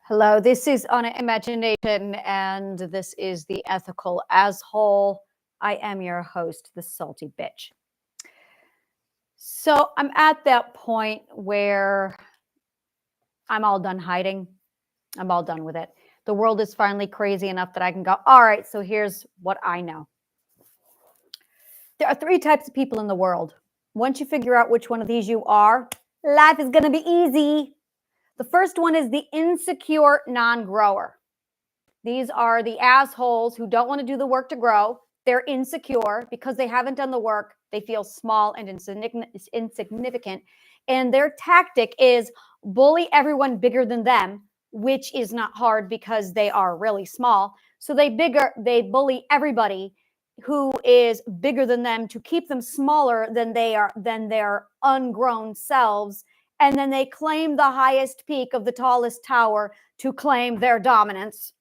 Hello, this is on Imagination, and this is the Ethical Asshole. I am your host, the Salty Bitch. So I'm at that point where I'm all done hiding. I'm all done with it. The world is finally crazy enough that I can go, all right, so here's what I know. There are three types of people in the world. Once you figure out which one of these you are, life is going to be easy. The first one is the insecure non-grower. These are the assholes who don't want to do the work to grow. They're insecure because they haven't done the work. They feel small and insignificant. And their tactic is bully everyone bigger than them, which is not hard because they are really small. So they bully everybody who is bigger than them to keep them smaller than their ungrown selves. And then they claim the highest peak of the tallest tower to claim their dominance.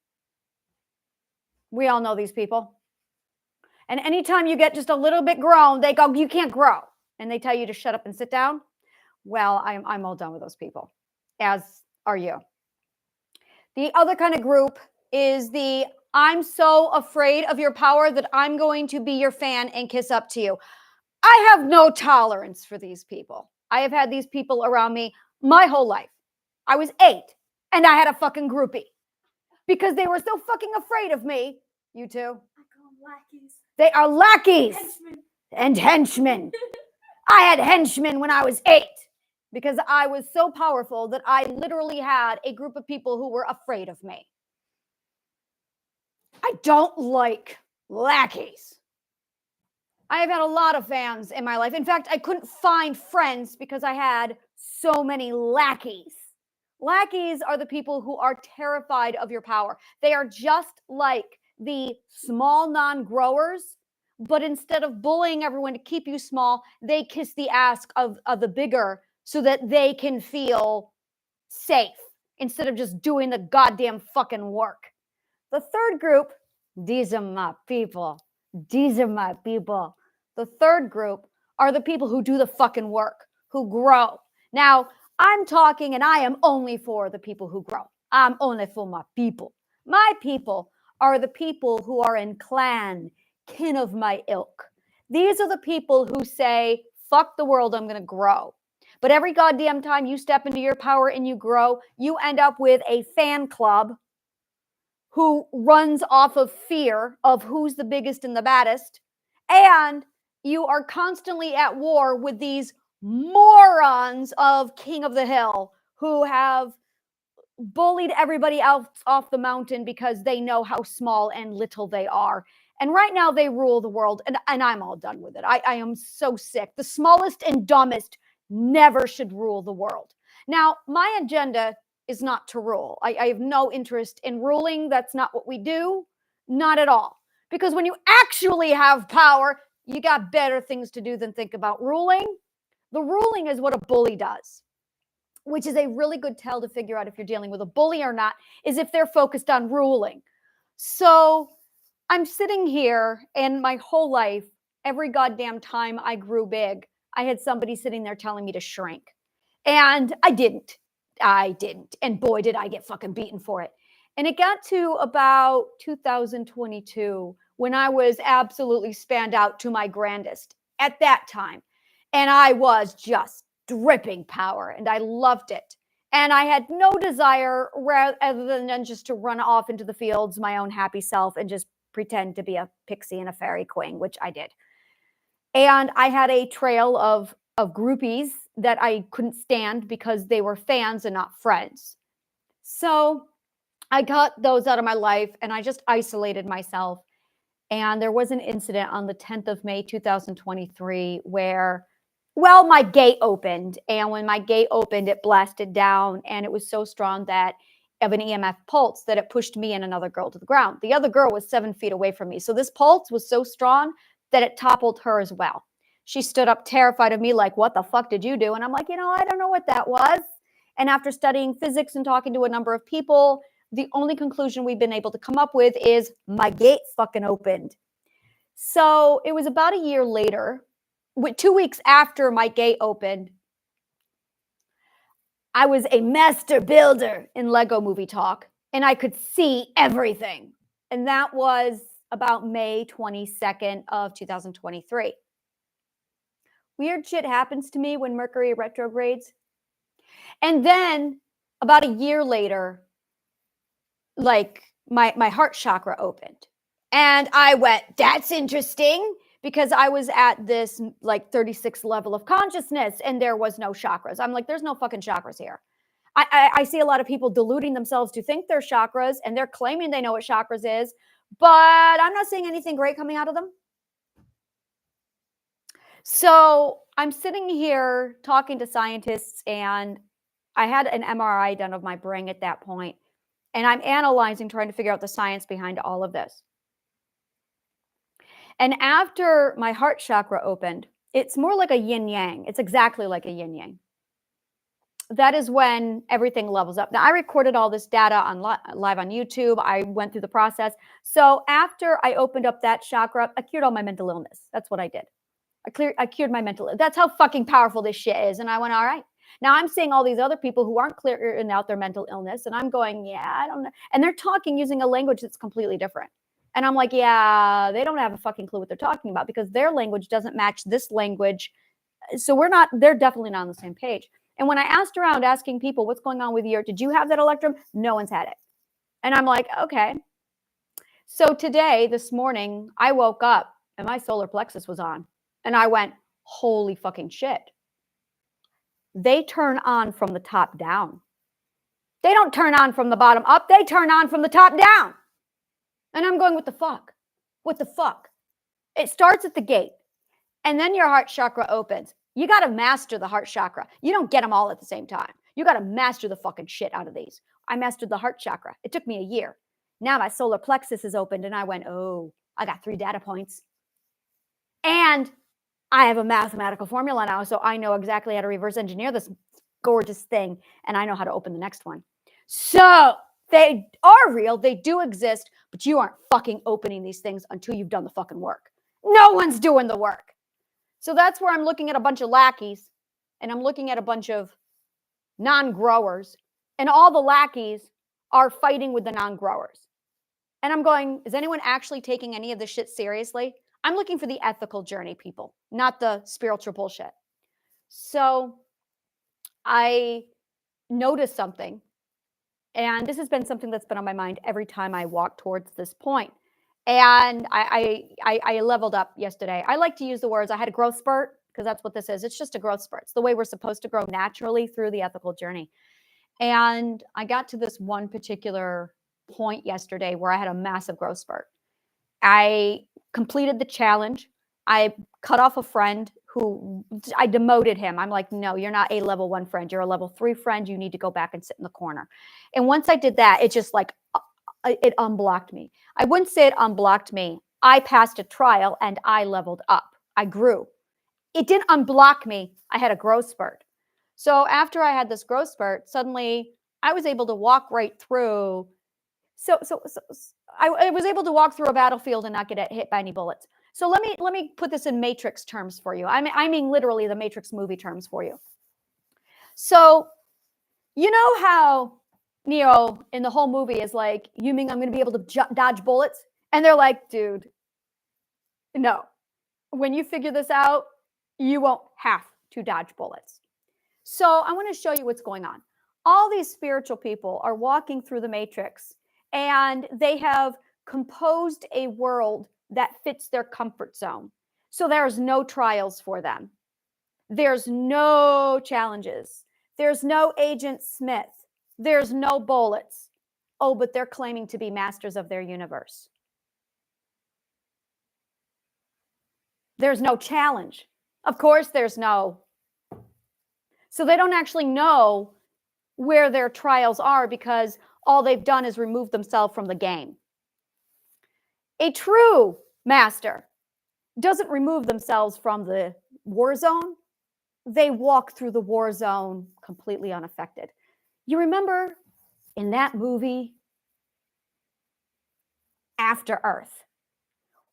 We all know these people. And anytime you get just a little bit grown, they go, you can't grow. And they tell you to shut up and sit down. Well, I'm all done with those people, as are you. The other kind of group is the I'm so afraid of your power that I'm going to be your fan and kiss up to you. I have no tolerance for these people. I have had these people around me my whole life. I was 8 and I had a fucking groupie because they were so fucking afraid of me. You too? I call them lackeys. They are lackeys and henchmen. I had henchmen when I was 8 because I was so powerful that I literally had a group of people who were afraid of me. I don't like lackeys. I have had a lot of fans in my life. In fact, I couldn't find friends because I had so many lackeys. Lackeys are the people who are terrified of your power. They are just like the small non-growers, but instead of bullying everyone to keep you small, they kiss the ass of the bigger so that they can feel safe instead of just doing the goddamn fucking work. The third group, these are my people. These are my people. The third group are the people who do the fucking work, who grow. Now, I'm talking and I am only for the people who grow. I'm only for my people. My people are the people who are in clan, kin of my ilk. These are the people who say, fuck the world, I'm going to grow. But every goddamn time you step into your power and you grow, you end up with a fan club who runs off of fear of who's the biggest and the baddest. And you are constantly at war with these morons of King of the Hill who have bullied everybody else off the mountain because they know how small and little they are. And right now they rule the world, and I'm all done with it. I am so sick. The smallest and dumbest never should rule the world. Now, my agenda is not to rule. I have no interest in ruling. That's not what we do. Not at all. Because when you actually have power, you got better things to do than think about ruling. The ruling is what a bully does, which is a really good tell to figure out if you're dealing with a bully or not, is if they're focused on ruling. So I'm sitting here, and my whole life, every goddamn time I grew big, I had somebody sitting there telling me to shrink. And I didn't. And boy, did I get fucking beaten for it. And it got to about 2022 when I was absolutely spanned out to my grandest at that time. And I was just dripping power, and I loved it. And I had no desire other than just to run off into the fields, my own happy self, and just pretend to be a pixie and a fairy queen, which I did. And I had a trail of groupies that I couldn't stand because they were fans and not friends. So I cut those out of my life and I just isolated myself. And there was an incident on the 10th of May, 2023, where, well, my gate opened. And when my gate opened, it blasted down. And it was so strong that of an EMF pulse that it pushed me and another girl to the ground. The other girl was 7 feet away from me. So this pulse was so strong that it toppled her as well. She stood up terrified of me like, what the fuck did you do? And I'm like, I don't know what that was. And after studying physics and talking to a number of people, the only conclusion we've been able to come up with is my gate fucking opened. So it was about a year later, 2 weeks after my gate opened, I was a master builder in Lego Movie Talk, and I could see everything. And that was about May 22nd of 2023. Weird shit happens to me when Mercury retrogrades. And then about a year later, like my heart chakra opened. And I went, that's interesting, because I was at this like 36th level of consciousness and there was no chakras. I'm like, there's no fucking chakras here. I see a lot of people deluding themselves to think they're chakras and they're claiming they know what chakras is, but I'm not seeing anything great coming out of them. So I'm sitting here talking to scientists, and I had an MRI done of my brain at that point, and I'm analyzing, trying to figure out the science behind all of this. And after my heart chakra opened, it's more like a yin yang. It's exactly like a yin yang. That is when everything levels up. Now, I recorded all this data on live on YouTube. I went through the process. So after I opened up that chakra, I cured all my mental illness. That's what I did. I cured my mental. That's how fucking powerful this shit is. And I went, all right. Now I'm seeing all these other people who aren't clearing out their mental illness, and I'm going, yeah, I don't know. And they're talking using a language that's completely different. And I'm like, yeah, they don't have a fucking clue what they're talking about, because their language doesn't match this language. So they're definitely not on the same page. And when I asked around, asking people, what's going on with you? Did you have that electrum? No one's had it. And I'm like, okay. So this morning, I woke up and my solar plexus was on. And I went, holy fucking shit. They turn on from the top down. They don't turn on from the bottom up. They turn on from the top down. And I'm going, what the fuck? What the fuck? It starts at the gate, and then your heart chakra opens. You got to master the heart chakra. You don't get them all at the same time. You got to master the fucking shit out of these. I mastered the heart chakra. It took me a year. Now my solar plexus is opened, and I went, oh, I got 3 data points. And I have a mathematical formula now, so I know exactly how to reverse engineer this gorgeous thing, and I know how to open the next one. So they are real. They do exist, but you aren't fucking opening these things until you've done the fucking work. No one's doing the work. So that's where I'm looking at a bunch of lackeys, and I'm looking at a bunch of non-growers, and all the lackeys are fighting with the non-growers. And I'm going, is anyone actually taking any of this shit seriously? I'm looking for the ethical journey, people, not the spiritual bullshit. So I noticed something, and this has been something that's been on my mind every time I walk towards this point. And I leveled up yesterday. I like to use the words, I had a growth spurt, because that's what this is. It's just a growth spurt. It's the way we're supposed to grow naturally through the ethical journey. And I got to this one particular point yesterday where I had a massive growth spurt. I completed the challenge. I cut off a friend who I demoted him. I'm like, no, you're not a level 1 friend. You're a level 3 friend. You need to go back and sit in the corner. And once I did that, it just like, it unblocked me. I wouldn't say it unblocked me. I passed a trial and I leveled up. I grew. It didn't unblock me. I had a growth spurt. So after I had this growth spurt, suddenly I was able to walk right through. So I was able to walk through a battlefield and not get hit by any bullets. So let me put this in Matrix terms for you. I mean literally the Matrix movie terms for you. So you know how Neo in the whole movie is like, you mean I'm going to be able to dodge bullets? And they're like, dude, no. When you figure this out, you won't have to dodge bullets. So I want to show you what's going on. All these spiritual people are walking through the Matrix, and they have composed a world that fits their comfort zone. So there's no trials for them. There's no challenges. There's no Agent Smith. There's no bullets. Oh, but they're claiming to be masters of their universe. There's no challenge. Of course, there's no. So they don't actually know where their trials are, because all they've done is remove themselves from the game. A true master doesn't remove themselves from the war zone. They walk through the war zone completely unaffected. You remember in that movie, After Earth,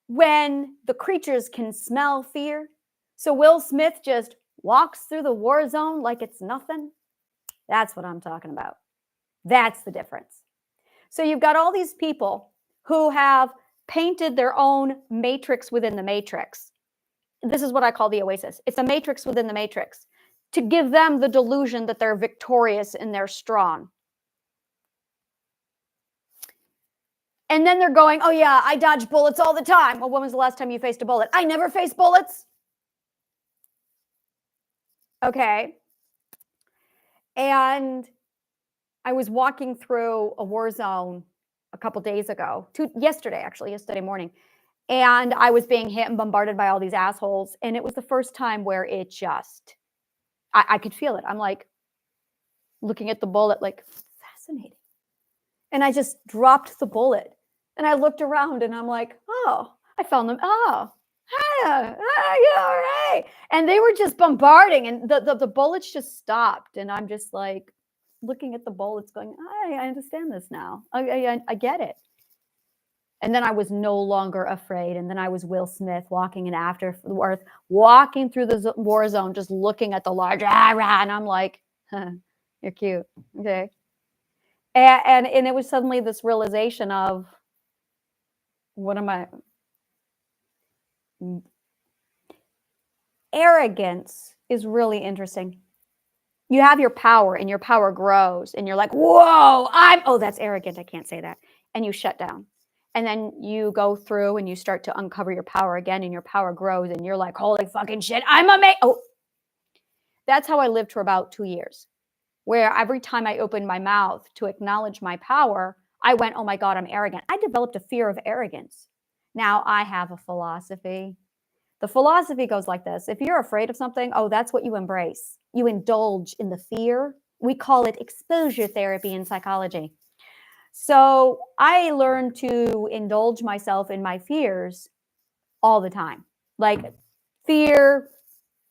when the creatures can smell fear? So Will Smith just walks through the war zone like it's nothing. That's what I'm talking about. That's the difference. So you've got all these people who have painted their own matrix within the matrix. This is what I call the oasis. It's a matrix within the matrix to give them the delusion that they're victorious and they're strong. And then they're going, oh yeah, I dodge bullets all the time. Well, when was the last time you faced a bullet? I never face bullets. Okay. And I was walking through a war zone a couple days ago, yesterday morning. And I was being hit and bombarded by all these assholes. And it was the first time where it just, I could feel it. I'm like looking at the bullet, like, fascinating. And I just dropped the bullet. And I looked around and I'm like, oh, I found them. Oh, yeah, all right. And they were just bombarding and the bullets just stopped. And I'm just like looking at the bullets going, I understand this now. I get it. And then I was no longer afraid. And then I was Will Smith walking in Afterworth, walking through the war zone, just looking at the large, and I'm like, huh, you're cute. Okay. And it was suddenly this realization of, what am I? Arrogance is really interesting. You have your power and your power grows and you're like, whoa, that's arrogant. I can't say that. And you shut down. And then you go through and you start to uncover your power again and your power grows and you're like, holy fucking shit, I'm amazing. Oh, that's how I lived for about 2 years, where every time I opened my mouth to acknowledge my power, I went, oh my God, I'm arrogant. I developed a fear of arrogance. Now I have a philosophy. The philosophy goes like this. If you're afraid of something, that's what you embrace. You indulge in the fear. We call it exposure therapy in psychology. So I learned to indulge myself in my fears all the time. Like, fear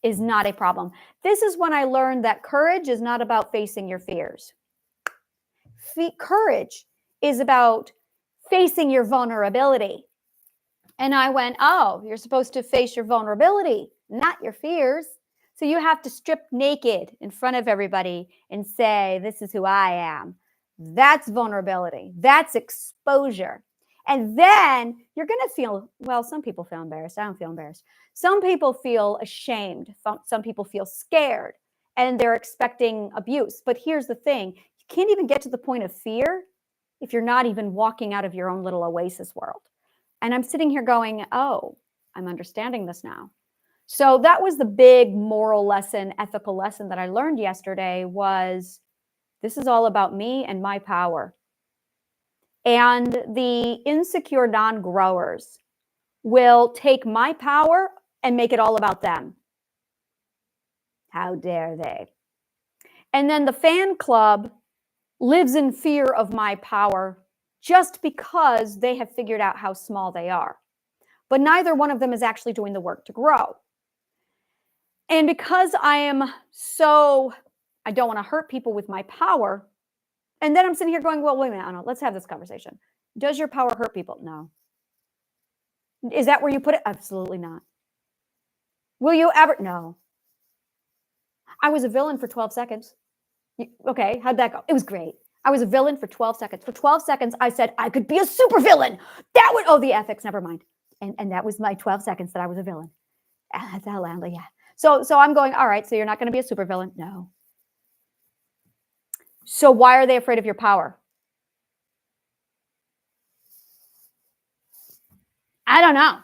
is not a problem. This is when I learned that courage is not about facing your fears. Courage is about facing your vulnerability. And I went, oh, you're supposed to face your vulnerability, not your fears. So you have to strip naked in front of everybody and say, this is who I am. That's vulnerability. That's exposure. And then you're going to feel, well, some people feel embarrassed. I don't feel embarrassed. Some people feel ashamed. Some people feel scared and they're expecting abuse. But here's the thing. You can't even get to the point of fear if you're not even walking out of your own little oasis world. And I'm sitting here going, oh, I'm understanding this now. So that was the big moral lesson, ethical lesson that I learned yesterday was this is all about me and my power. And the insecure non-growers will take my power and make it all about them. How dare they? And then the fan club lives in fear of my power just because they have figured out how small they are. But neither one of them is actually doing the work to grow. And because I don't want to hurt people with my power, and then I'm sitting here going, well, wait a minute, Anna, let's have this conversation. Does your power hurt people? No. Is that where you put it? Absolutely not. Will you ever? No. I was a villain for 12 seconds. Okay, how'd that go? It was great. I was a villain for 12 seconds. For 12 seconds, I said I could be a super villain. The ethics, never mind. And that was my 12 seconds that I was a villain. That's how loudly, yeah. So I'm going, all right, so you're not going to be a super villain? No. So why are they afraid of your power? I don't know.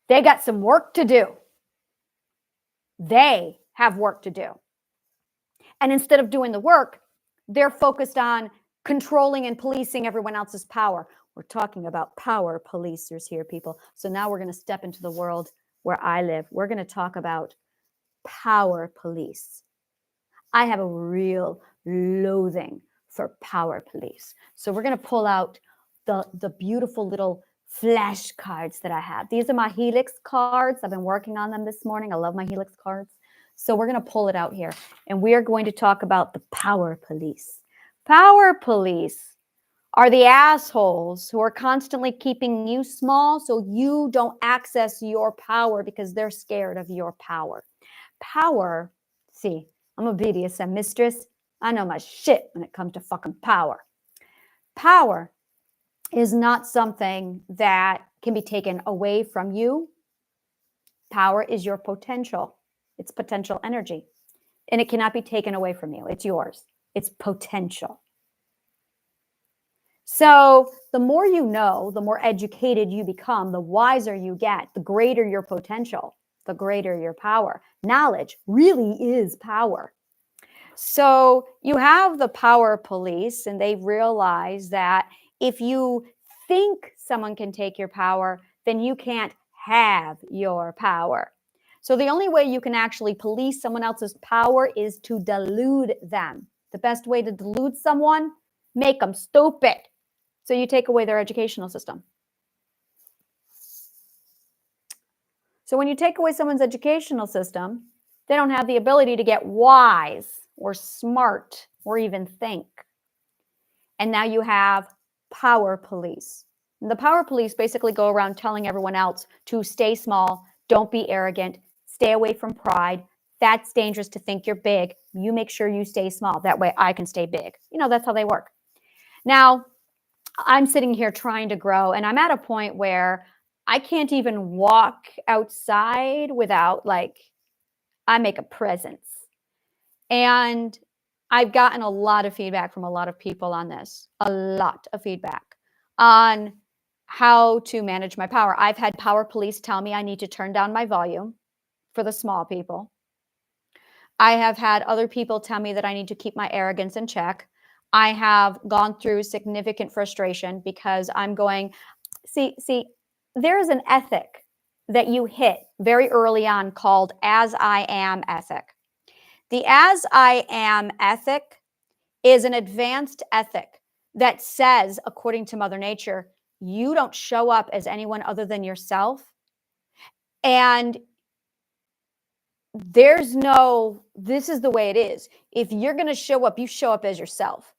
They got some work to do. They have work to do. And instead of doing the work, they're focused on controlling and policing everyone else's power. We're talking about power policers here, people. So now we're going to step into the world where I live. We're going to talk about power police. I have a real loathing for power police. So we're going to pull out the beautiful little flashcards that I have. These are my Helix cards. I've been working on them this morning. I love my Helix cards. So we're going to pull it out here. And we are going to talk about the power police. Power police are the assholes who are constantly keeping you small so you don't access your power because they're scared of your power. Power, see, I'm a BDSM mistress. I know my shit when it comes to fucking power. Power is not something that can be taken away from you. Power is your potential. It's potential energy. And it cannot be taken away from you. It's yours. It's potential. So the more you know, the more educated you become, the wiser you get, the greater your potential, the greater your power. Knowledge really is power. So you have the power police, and they realize that if you think someone can take your power, then you can't have your power. So the only way you can actually police someone else's power is to delude them. The best way to delude someone, make them stupid. So you take away their educational system. So when you take away someone's educational system, they don't have the ability to get wise or smart or even think. And now you have power police. And the power police basically go around telling everyone else to stay small, don't be arrogant, stay away from pride. That's dangerous to think you're big. You make sure you stay small. That way I can stay big. You know, that's how they work. Now, I'm sitting here trying to grow, and I'm at a point where I can't even walk outside without, like, I make a presence. And I've gotten a lot of feedback from a lot of people on this, a lot of feedback on how to manage my power. I've had power police tell me I need to turn down my volume for the small people. I have had other people tell me that I need to keep my arrogance in check. I have gone through significant frustration because I'm going, see, there's an ethic that you hit very early on called as I am ethic. The as I am ethic is an advanced ethic that says, according to Mother Nature, you don't show up as anyone other than yourself. And there's no, this is the way it is. If you're going to show up, you show up as yourself.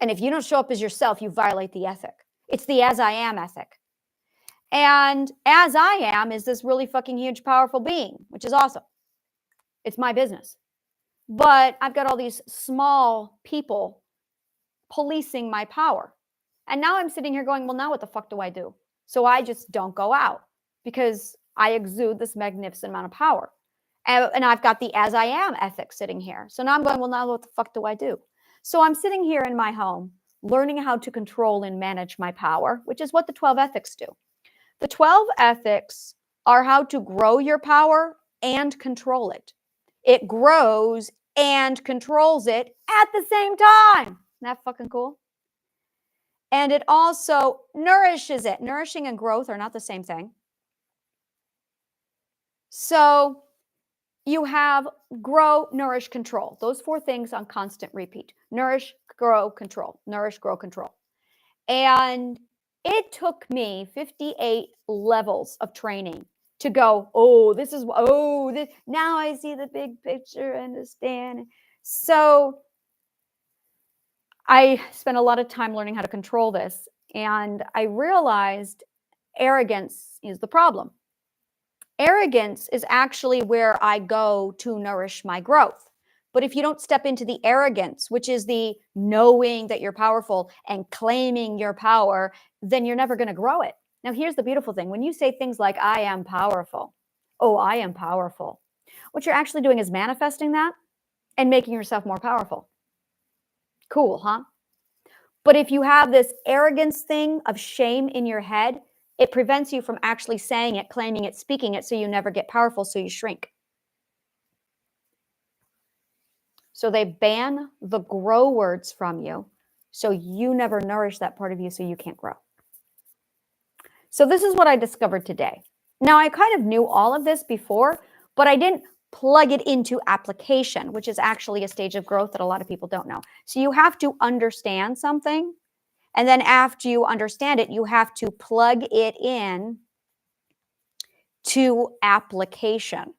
And if you don't show up as yourself, you violate the ethic. It's the as I am ethic. And as I am is this really fucking huge, powerful being, which is awesome. It's my business. But I've got all these small people policing my power. And now I'm sitting here going, well, now what the fuck do I do? So I just don't go out because I exude this magnificent amount of power. And I've got the as I am ethic sitting here. So now I'm going, well, now what the fuck do I do? So I'm sitting here in my home, learning how to control and manage my power, which is what the 12 ethics do. The 12 ethics are how to grow your power and control it. It grows and controls it at the same time. Isn't that fucking cool? And it also nourishes it. Nourishing and growth are not the same thing. So you have grow, nourish, control. Those four things on constant repeat. Nourish, grow, control. Nourish, grow, control. And it took me 58 levels of training to go, now I see the big picture, understand. So I spent a lot of time learning how to control this. And I realized arrogance is the problem. Arrogance is actually where I go to nourish my growth. But if you don't step into the arrogance, which is the knowing that you're powerful and claiming your power, then you're never going to grow it. Now, here's the beautiful thing. When you say things like, I am powerful, I am powerful, what you're actually doing is manifesting that and making yourself more powerful. Cool, huh? But if you have this arrogance thing of shame in your head, it prevents you from actually saying it, claiming it, speaking it, so you never get powerful, so you shrink. So they ban the grow words from you, so you never nourish that part of you, so you can't grow. So this is what I discovered today. Now, I kind of knew all of this before, but I didn't plug it into application, which is actually a stage of growth that a lot of people don't know. So you have to understand something, and then after you understand it, you have to plug it in to application.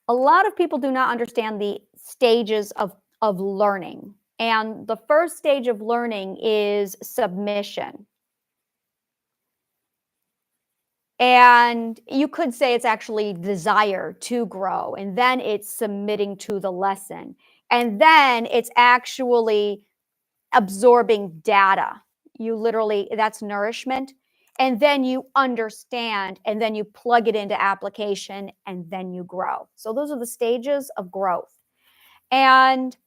A lot of people do not understand the stages of learning. And the first stage of learning is submission. And you could say it's actually desire to grow, and then it's submitting to the lesson. And then it's actually absorbing data. You literally, that's nourishment. And then you understand, and then you plug it into application, and then you grow. So those are the stages of growth. And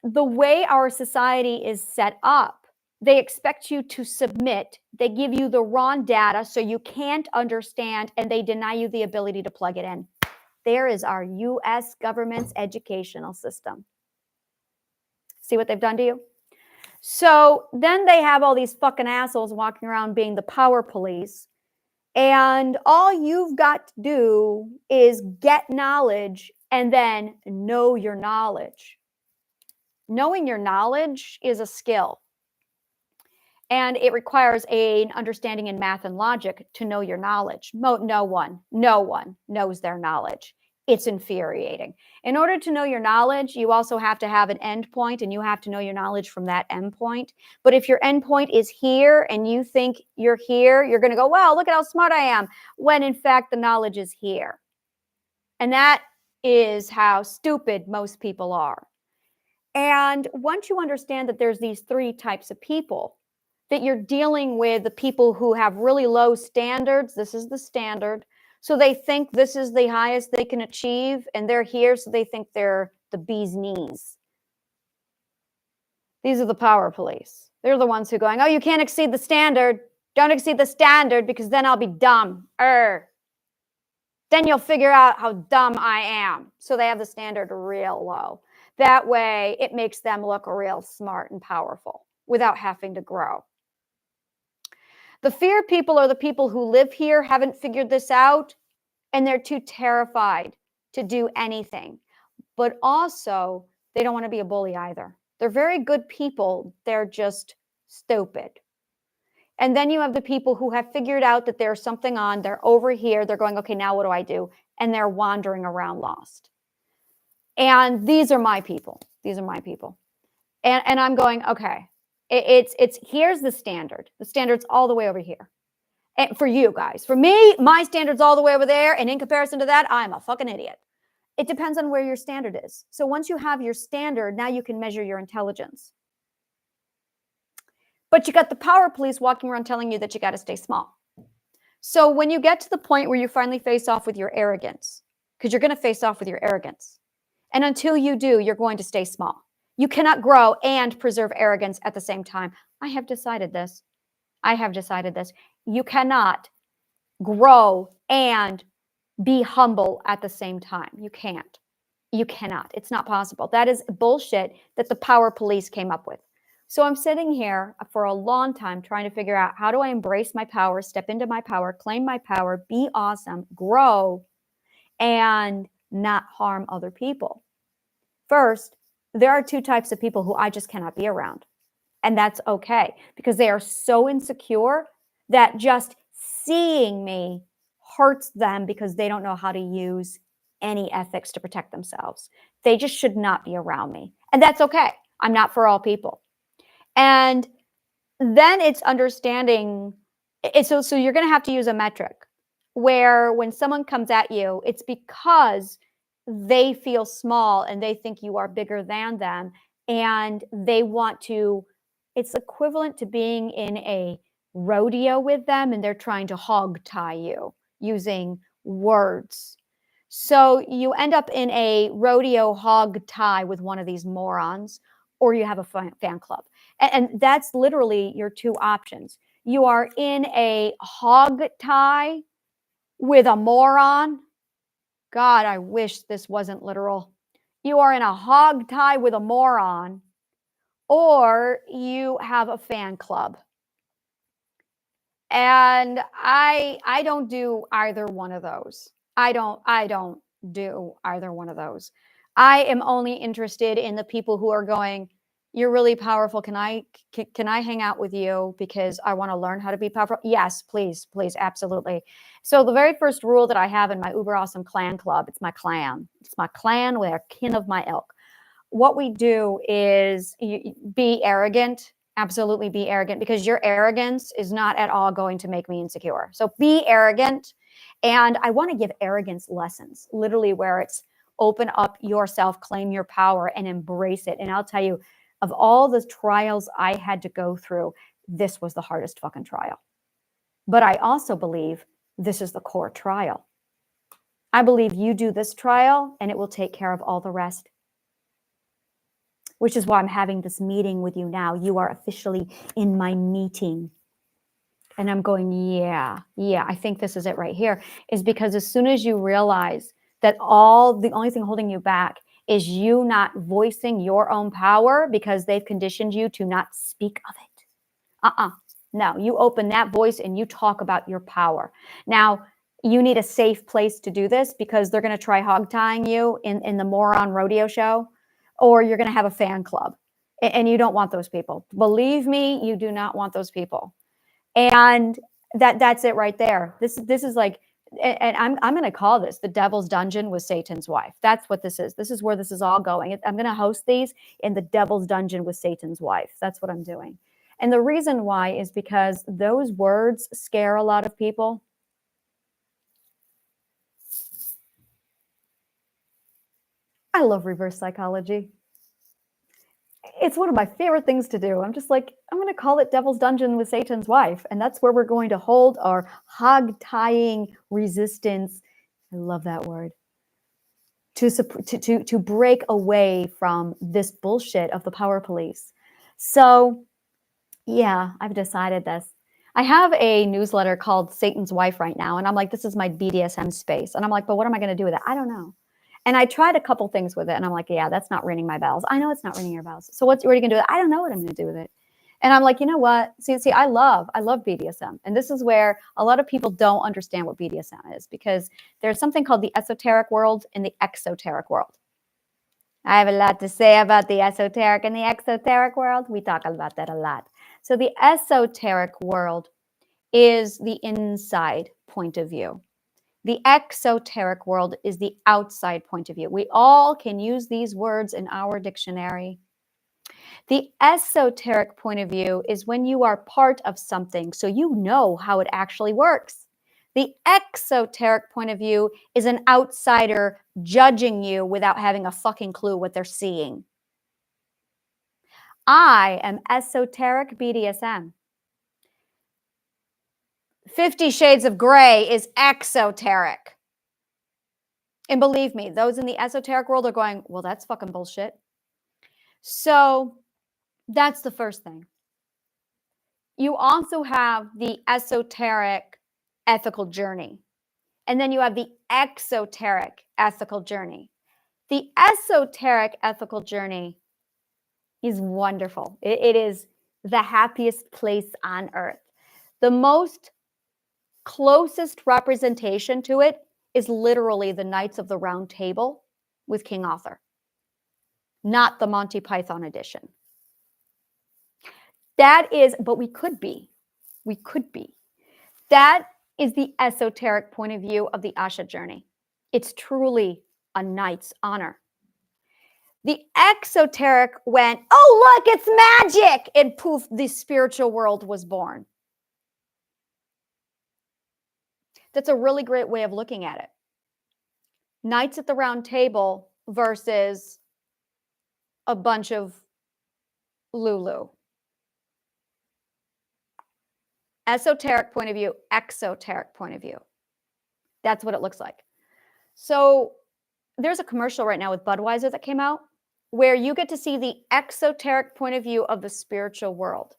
the way our society is set up, they expect you to submit. They give you the raw data so you can't understand, and they deny you the ability to plug it in. There is our US government's educational system. See what they've done to you? So then they have all these fucking assholes walking around being the power police. And all you've got to do is get knowledge and then know your knowledge. Knowing your knowledge is a skill. And it requires an understanding in math and logic to know your knowledge. No one knows their knowledge. It's infuriating. In order to know your knowledge, you also have to have an end point, and you have to know your knowledge from that end point. But if your end point is here and you think you're here, you're going to go, wow, look at how smart I am, when in fact the knowledge is here. And that is how stupid most people are. And once you understand that there's these three types of people, that you're dealing with the people who have really low standards. This is the standard. So they think this is the highest they can achieve, and they're here, so they think they're the bee's knees. These are the power police. They're the ones who are going, oh, you can't exceed the standard. Don't exceed the standard, because then I'll be dumb. Then you'll figure out how dumb I am. So they have the standard real low. That way, it makes them look real smart and powerful without having to grow. The fear people are the people who live here, haven't figured this out, and they're too terrified to do anything. But also, they don't want to be a bully either. They're very good people. They're just stupid. And then you have the people who have figured out that there's something on. They're over here. They're going, okay, now what do I do? And they're wandering around lost. And these are my people. These are my people. And I'm going, okay. It's here's the standard. The standard's all the way over here. And for you guys, for me, my standard's all the way over there. And in comparison to that, I'm a fucking idiot. It depends on where your standard is. So once you have your standard, now you can measure your intelligence. But you got the power police walking around telling you that you got to stay small. So when you get to the point where you finally face off with your arrogance, because you're going to face off with your arrogance. And until you do, you're going to stay small. You cannot grow and preserve arrogance at the same time. I have decided this. You cannot grow and be humble at the same time. You can't. You cannot. It's not possible. That is bullshit that the power police came up with. So I'm sitting here for a long time trying to figure out, how do I embrace my power, step into my power, claim my power, be awesome, grow, and not harm other people. First, there are two types of people who I just cannot be around. And that's okay, because they are so insecure that just seeing me hurts them, because they don't know how to use any ethics to protect themselves. They just should not be around me. And that's okay. I'm not for all people. And then it's understanding. So you're going to have to use a metric where when someone comes at you, it's because they feel small and they think you are bigger than them. And they want to, it's equivalent to being in a rodeo with them and they're trying to hog tie you using words. So you end up in a rodeo hog tie with one of these morons, or you have a fan club. And that's literally your two options. You are in a hog tie with a moron. God, I wish this wasn't literal. You are in a hog tie with a moron, or you have a fan club. And I don't do either one of those. I don't do either one of those. I am only interested in the people who are going, you're really powerful. Can I hang out with you because I want to learn how to be powerful? Yes, please, absolutely. So the very first rule that I have in my uber awesome clan club, it's my clan. It's my clan with a kin of my ilk. What we do is be arrogant Absolutely be arrogant, because your arrogance is not at all going to make me insecure. So be arrogant. And I want to give arrogance lessons, literally, where it's open up yourself, claim your power, and embrace it. And I'll tell you, of all the trials I had to go through, this was the hardest fucking trial. But I also believe this is the core trial. I believe you do this trial and it will take care of all the rest. Which is why I'm having this meeting with you now. You are officially in my meeting. And I'm going, yeah, I think this is it right here. Is because as soon as you realize that the only thing holding you back is you not voicing your own power because they've conditioned you to not speak of it. No, you open that voice and you talk about your power. Now, you need a safe place to do this, because they're going to try hog tying you in the moron rodeo show, or you're going to have a fan club, and you don't want those people. Believe me, you do not want those people. And that's it right there. This is like, and I'm going to call this the Devil's Dungeon with Satan's Wife. That's what this is. This is where this is all going. I'm going to host these in the Devil's Dungeon with Satan's Wife. That's what I'm doing. And the reason why is because those words scare a lot of people. I love reverse psychology. It's one of my favorite things to do. I'm just like, I'm going to call it Devil's Dungeon with Satan's Wife. And that's where we're going to hold our hog tying resistance. I love that word. To break away from this bullshit of the power police. So yeah, I've decided this. I have a newsletter called Satan's Wife right now. And I'm like, this is my BDSM space. And I'm like, but what am I going to do with it? I don't know. And I tried a couple things with it. And I'm like, yeah, that's not ringing my bells. I know it's not ringing your bells. So what are you going to do with it? I don't know what I'm going to do with it. And I'm like, you know what? See, I love BDSM. And this is where a lot of people don't understand what BDSM is, because there's something called the esoteric world and the exoteric world. I have a lot to say about the esoteric and the exoteric world. We talk about that a lot. So the esoteric world is the inside point of view. The exoteric world is the outside point of view. We all can use these words in our dictionary. The esoteric point of view is when you are part of something, so you know how it actually works. The exoteric point of view is an outsider judging you without having a fucking clue what they're seeing. I am esoteric BDSM. 50 Shades of Grey is exoteric. And believe me, those in the esoteric world are going, well, that's fucking bullshit. So that's the first thing. You also have the esoteric ethical journey. And then you have the exoteric ethical journey. The esoteric ethical journey is wonderful. It is the happiest place on earth. The most closest representation to it is literally the Knights of the Round Table with King Arthur, not the Monty Python edition. That is, but we could be. That is the esoteric point of view of the Asha journey. It's truly a knight's honor. The exoteric went, oh, look, it's magic. And poof, the spiritual world was born. That's a really great way of looking at it. Knights at the Round Table versus a bunch of Lulu. Esoteric point of view, exoteric point of view. That's what it looks like. So there's a commercial right now with Budweiser that came out where you get to see the exoteric point of view of the spiritual world,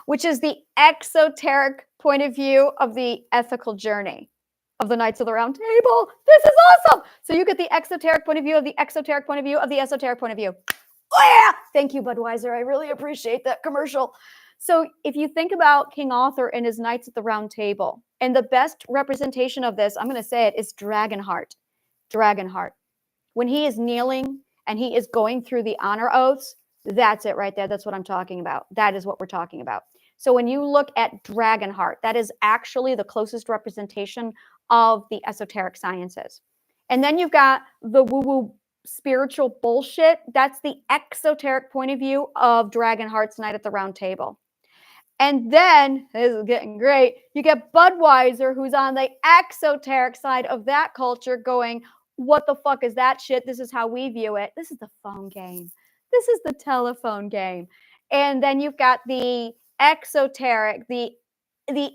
which is the exoteric point of view of the ethical journey of the Knights of the Round Table. This is awesome. So you get the exoteric point of view of the exoteric point of view of the esoteric point of view. Oh yeah. Thank you, Budweiser. I really appreciate that commercial. So if you think about King Arthur and his Knights at the Round Table, and the best representation of this, I'm going to say it, is Dragonheart. Dragonheart. When he is kneeling and he is going through the honor oaths, that's it right there. That's what I'm talking about. That is what we're talking about. So when you look at Dragonheart, that is actually the closest representation of the esoteric sciences. And then you've got the woo-woo spiritual bullshit, that's the exoteric point of view of Dragonheart's Night at the Round Table. And then, this is getting great, you get Budweiser, who's on the exoteric side of that culture, going, what the fuck is that shit? This is how we view it. This is the phone game. This is the telephone game. And then you've got the exoteric, the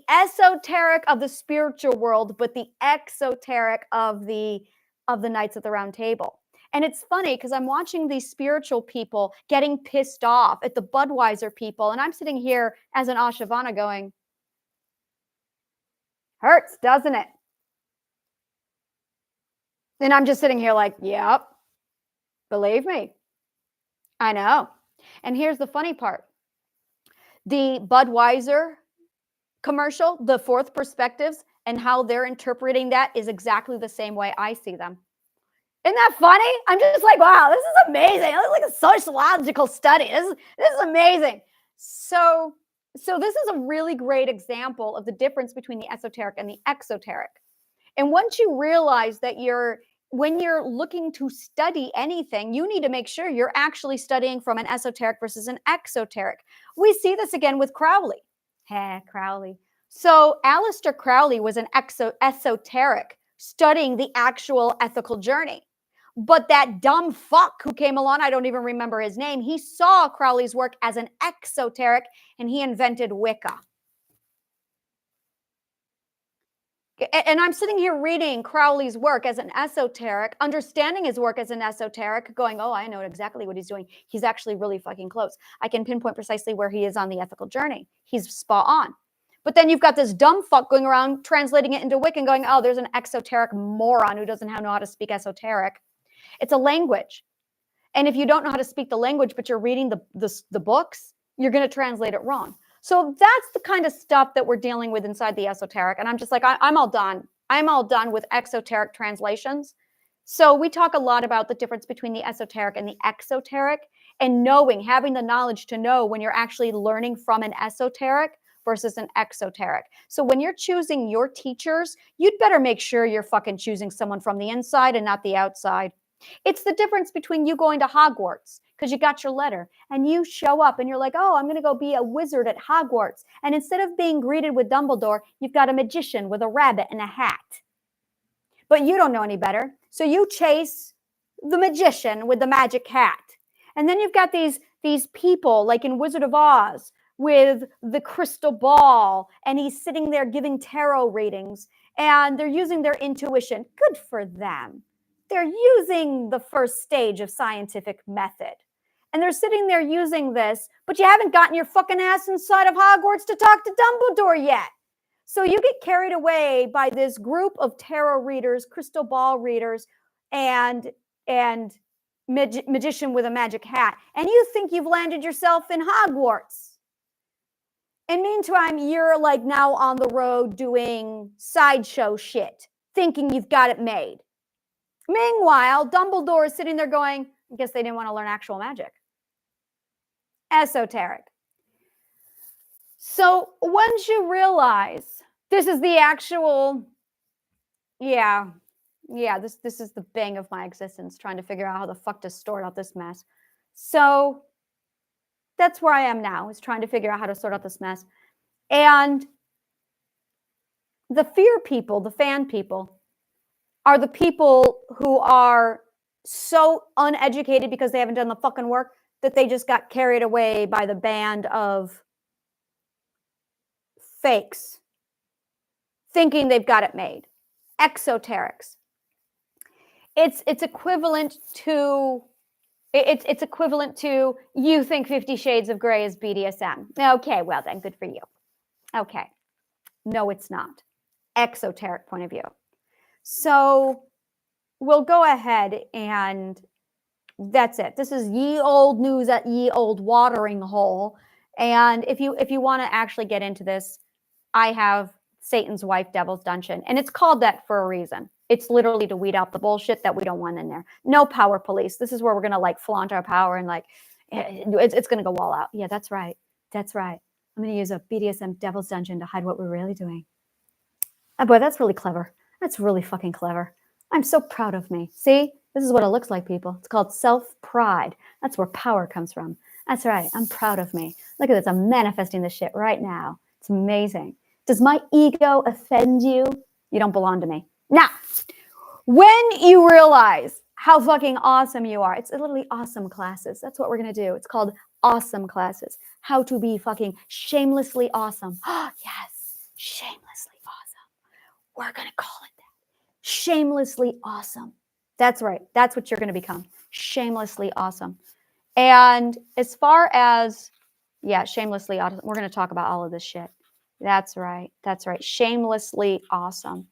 esoteric of the spiritual world, but the exoteric of the Knights at the Round Table. And it's funny because I'm watching these spiritual people getting pissed off at the Budweiser people. And I'm sitting here as an Ashavana going, hurts, doesn't it? And I'm just sitting here like, yep, believe me. I know. And here's the funny part. The Budweiser commercial, the fourth perspectives, and how they're interpreting that is exactly the same way I see them. Isn't that funny? I'm just like, wow, this is amazing. It's like a sociological study. This is amazing. So this is a really great example of the difference between the esoteric and the exoteric. And once you realize that when you're looking to study anything, you need to make sure you're actually studying from an esoteric versus an exoteric. We see this again with Crowley. Crowley. So Aleister Crowley was an esoteric, studying the actual ethical journey. But that dumb fuck who came along, I don't even remember his name, he saw Crowley's work as an exoteric and he invented Wicca. And I'm sitting here reading Crowley's work as an esoteric, understanding his work as an esoteric, going, oh, I know exactly what he's doing. He's actually really fucking close. I can pinpoint precisely where he is on the ethical journey. He's spot on. But then you've got this dumb fuck going around translating it into Wicca and going, oh, there's an exoteric moron who doesn't know how to speak esoteric. It's a language. And if you don't know how to speak the language, but you're reading the books, you're going to translate it wrong. So that's the kind of stuff that we're dealing with inside the esoteric. And I'm just like, I'm all done. I'm all done with exoteric translations. So we talk a lot about the difference between the esoteric and the exoteric, and having the knowledge to know when you're actually learning from an esoteric versus an exoteric. So when you're choosing your teachers, you'd better make sure you're fucking choosing someone from the inside and not the outside. It's the difference between you going to Hogwarts because you got your letter and you show up and you're like, oh, I'm going to go be a wizard at Hogwarts. And instead of being greeted with Dumbledore, you've got a magician with a rabbit and a hat. But you don't know any better. So you chase the magician with the magic hat. And then you've got these people like in Wizard of Oz with the crystal ball, and he's sitting there giving tarot readings and they're using their intuition. Good for them. They're using the first stage of scientific method. And they're sitting there using this, but you haven't gotten your fucking ass inside of Hogwarts to talk to Dumbledore yet. So you get carried away by this group of tarot readers, crystal ball readers, and magician with a magic hat. And you think you've landed yourself in Hogwarts. And meantime, you're like now on the road doing sideshow shit, thinking you've got it made. Meanwhile, Dumbledore is sitting there going, I guess they didn't want to learn actual magic. Esoteric. So once you realize this is the actual, this is the bang of my existence, trying to figure out how the fuck to sort out this mess. So that's where I am now, is trying to figure out how to sort out this mess. And the fear people, the fan people, are the people who are so uneducated because they haven't done the fucking work that they just got carried away by the band of fakes, thinking they've got it made. Exoterics. It's equivalent to you think 50 Shades of Grey is BDSM. Okay, well then, good for you. Okay. No, it's not. Exoteric point of view. So we'll go ahead and that's it. This is ye old news at ye old watering hole. And if you want to actually get into this, I have Satan's Wife, Devil's Dungeon. And it's called that for a reason. It's literally to weed out the bullshit that we don't want in there. No power police. This is where we're going to like flaunt our power and like, it's going to go all out. Yeah, that's right. That's right. I'm going to use a BDSM Devil's Dungeon to hide what we're really doing. Oh boy, that's really clever. That's really fucking clever. I'm so proud of me. See? This is what it looks like, people. It's called self-pride. That's where power comes from. That's right. I'm proud of me. Look at this. I'm manifesting this shit right now. It's amazing. Does my ego offend you? You don't belong to me. Now, when you realize how fucking awesome you are, it's literally awesome classes. That's what we're going to do. It's called awesome classes. How to be fucking shamelessly awesome. Yes, shamelessly awesome. We're going to call it that. Shamelessly awesome. That's right. That's what you're going to become. Shamelessly awesome. And as far as, yeah, shamelessly awesome, we're going to talk about all of this shit. That's right. That's right. Shamelessly awesome.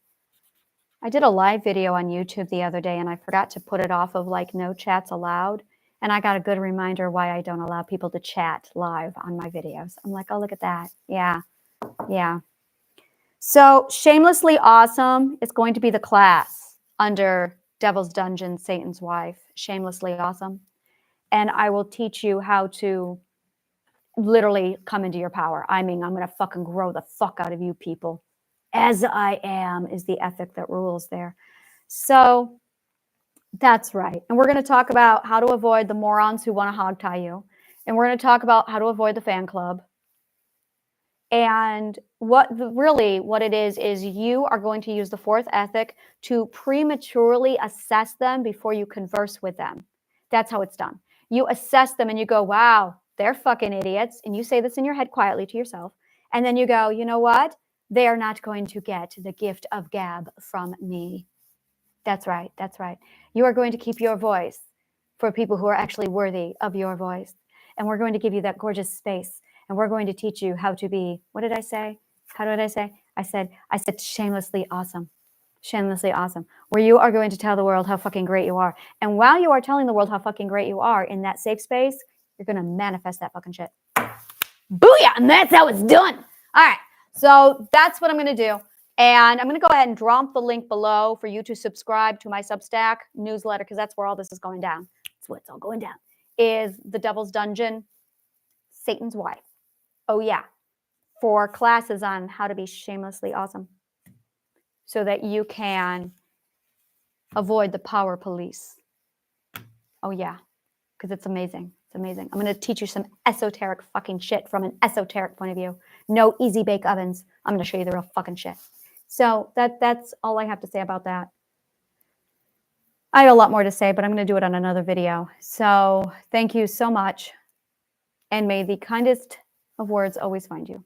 I did a live video on YouTube the other day and I forgot to put it off of like no chats allowed. And I got a good reminder why I don't allow people to chat live on my videos. I'm like, oh, look at that. Yeah. Yeah. So shamelessly awesome is going to be the class under Devil's Dungeon, Satan's Wife, shamelessly awesome. And I will teach you how to literally come into your power. I mean, I'm going to fucking grow the fuck out of you people. As I am is the ethic that rules there. So that's right. And we're going to talk about how to avoid the morons who want to hog tie you. And we're going to talk about how to avoid the fan club. And what it is you are going to use the fourth ethic to prematurely assess them before you converse with them. That's how it's done. You assess them and you go, wow, they're fucking idiots. And you say this in your head quietly to yourself. And then you go, you know what? They are not going to get the gift of gab from me. That's right. That's right. You are going to keep your voice for people who are actually worthy of your voice. And we're going to give you that gorgeous space. And we're going to teach you how to be, what did I say? How did I say? I said shamelessly awesome. Shamelessly awesome. Where you are going to tell the world how fucking great you are. And while you are telling the world how fucking great you are in that safe space, you're going to manifest that fucking shit. Booyah! And that's how it's done. All right. So that's what I'm going to do. And I'm going to go ahead and drop the link below for you to subscribe to my Substack newsletter, because that's where all this is going down. That's where it's all going down. Is the Devil's Dungeon, Satan's Wife. Oh, yeah. For classes on how to be shamelessly awesome so that you can avoid the power police. Oh, yeah. Because it's amazing. It's amazing. I'm going to teach you some esoteric fucking shit from an esoteric point of view. No easy bake ovens. I'm going to show you the real fucking shit. So that's all I have to say about that. I had a lot more to say, but I'm going to do it on another video. So thank you so much. And may the kindest of words always find you.